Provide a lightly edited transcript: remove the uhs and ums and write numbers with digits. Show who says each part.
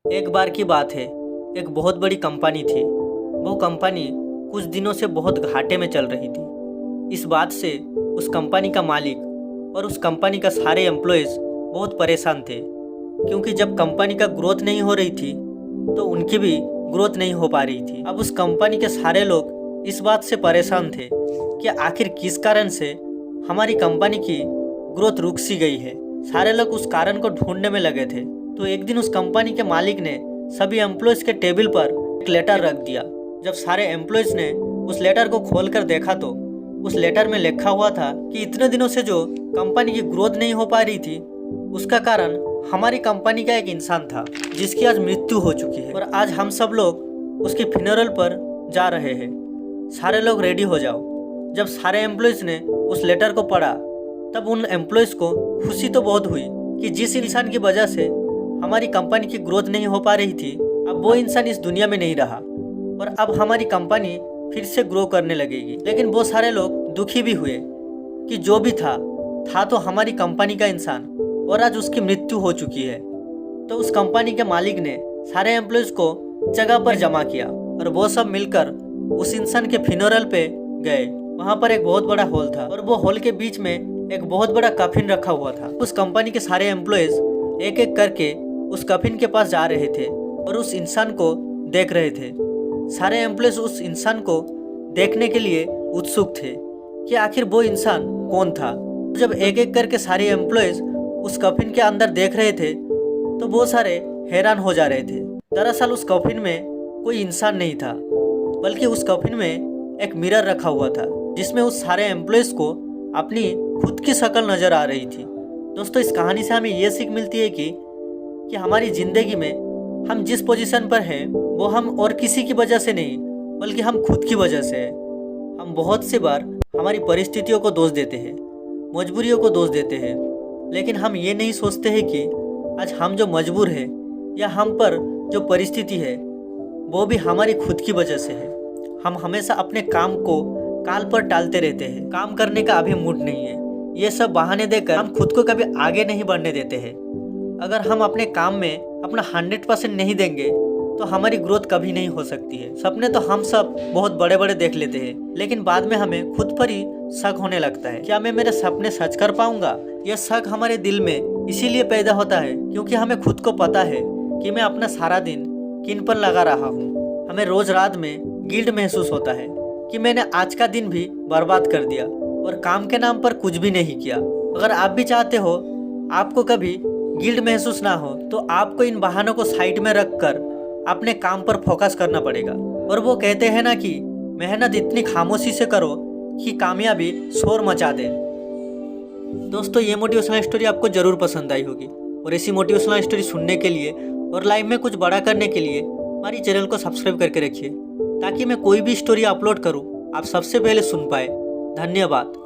Speaker 1: एक बार की बात है, एक बहुत बड़ी कंपनी थी। वो कंपनी कुछ दिनों से बहुत घाटे में चल रही थी। इस बात से उस कंपनी का मालिक और उस कंपनी का सारे एम्प्लॉयज़ बहुत परेशान थे, क्योंकि जब कंपनी का ग्रोथ नहीं हो रही थी तो उनकी भी ग्रोथ नहीं हो पा रही थी। अब उस कंपनी के सारे लोग इस बात से परेशान थे कि आखिर किस कारण से हमारी कंपनी की ग्रोथ रुक सी गई है। सारे लोग उस कारण को ढूंढने में लगे थे। तो एक दिन उस कंपनी के मालिक ने सभी एम्प्लॉयज़ के टेबल पर एक लेटर रख दिया। जब सारे एम्प्लॉयज़ ने उस लेटर को खोलकर देखा तो उस लेटर में लिखा हुआ था कि इतने दिनों से जो कंपनी की ग्रोथ नहीं हो पा रही थी उसका कारण हमारी कंपनी का एक इंसान था, जिसकी आज मृत्यु हो चुकी है और आज हम सब लोग उसके फ्यूनरल पर जा रहे हैं। सारे लोग रेडी हो जाओ। जब सारे एम्प्लॉयज़ ने उस लेटर को पढ़ा तब उन एम्प्लॉयज़ को खुशी तो बहुत हुई कि जिस इंसान की वजह से हमारी कंपनी की ग्रोथ नहीं हो पा रही थी, अब वो इंसान इस दुनिया में नहीं रहा और अब हमारी कंपनी फिर से ग्रो करने लगेगी। लेकिन वो सारे लोग दुखी भी हुए कि जो भी था तो हमारी कंपनी का इंसान और आज उसकी मृत्यु हो चुकी है। तो उस कंपनी के मालिक ने सारे एम्प्लॉयज़ को जगह पर जमा किया और वो सब मिलकर उस इंसान के फ्यूनरल पे गए। वहाँ पर एक बहुत बड़ा हॉल था और वो हॉल के बीच में एक बहुत बड़ा कफिन रखा हुआ था। उस कंपनी के सारे एम्प्लॉयज़ एक एक करके उस कफिन के पास जा रहे थे और उस इंसान को देख रहे थे। सारे एम्प्लॉयज़ उस इंसान को देखने के लिए उत्सुक थे कि आखिर वो इंसान कौन था। जब एक एक करके सारे एम्प्लॉयज़ उस कफिन के अंदर देख रहे थे तो वो सारे हैरान हो जा रहे थे। दरअसल उस कफिन में कोई इंसान नहीं था, बल्कि उस कफिन में एक मिरर रखा हुआ था, जिसमें उस सारे एम्प्लॉयज़ को अपनी खुद की शक्ल नज़र आ रही थी। दोस्तों, इस कहानी से हमें ये सीख मिलती है कि हमारी ज़िंदगी में हम जिस पोजीशन पर हैं वो हम और किसी की वजह से नहीं, बल्कि हम खुद की वजह से है। हम बहुत सी बार हमारी परिस्थितियों को दोष देते हैं, मजबूरियों को दोष देते हैं, लेकिन हम ये नहीं सोचते हैं कि आज हम जो मजबूर हैं या हम पर जो परिस्थिति है वो भी हमारी खुद की वजह से है। हम हमेशा अपने काम को काल पर टालते रहते हैं। काम करने का अभी मूड नहीं है, ये सब बहाने देकर हम खुद को कभी आगे नहीं बढ़ने देते हैं। अगर हम अपने काम में अपना 100% नहीं देंगे तो हमारी ग्रोथ कभी नहीं हो सकती है। सपने तो हम सब बहुत बड़े बड़े देख लेते हैं, लेकिन बाद में हमें खुद पर ही शक होने लगता है, क्या मैं मेरे सपने सच कर पाऊंगा। यह शक हमारे दिल में इसीलिए पैदा होता है क्योंकि हमें खुद को पता है कि मैं अपना सारा दिन किन पर लगा रहा हूँ। हमें रोज रात में गिल्ट महसूस होता है कि मैंने आज का दिन भी बर्बाद कर दिया और काम के नाम पर कुछ भी नहीं किया। अगर आप भी चाहते हो आपको कभी गिल्ट महसूस ना हो तो आपको इन बहानों को साइड में रखकर अपने काम पर फोकस करना पड़ेगा। और वो कहते हैं ना कि मेहनत इतनी खामोशी से करो कि कामयाबी शोर मचा दे। दोस्तों, ये मोटिवेशनल स्टोरी आपको ज़रूर पसंद आई होगी और ऐसी मोटिवेशनल स्टोरी सुनने के लिए और लाइफ में कुछ बड़ा करने के लिए हमारी चैनल को सब्सक्राइब करके रखिए, ताकि मैं कोई भी स्टोरी अपलोड करूं आप सबसे पहले सुन पाए। धन्यवाद।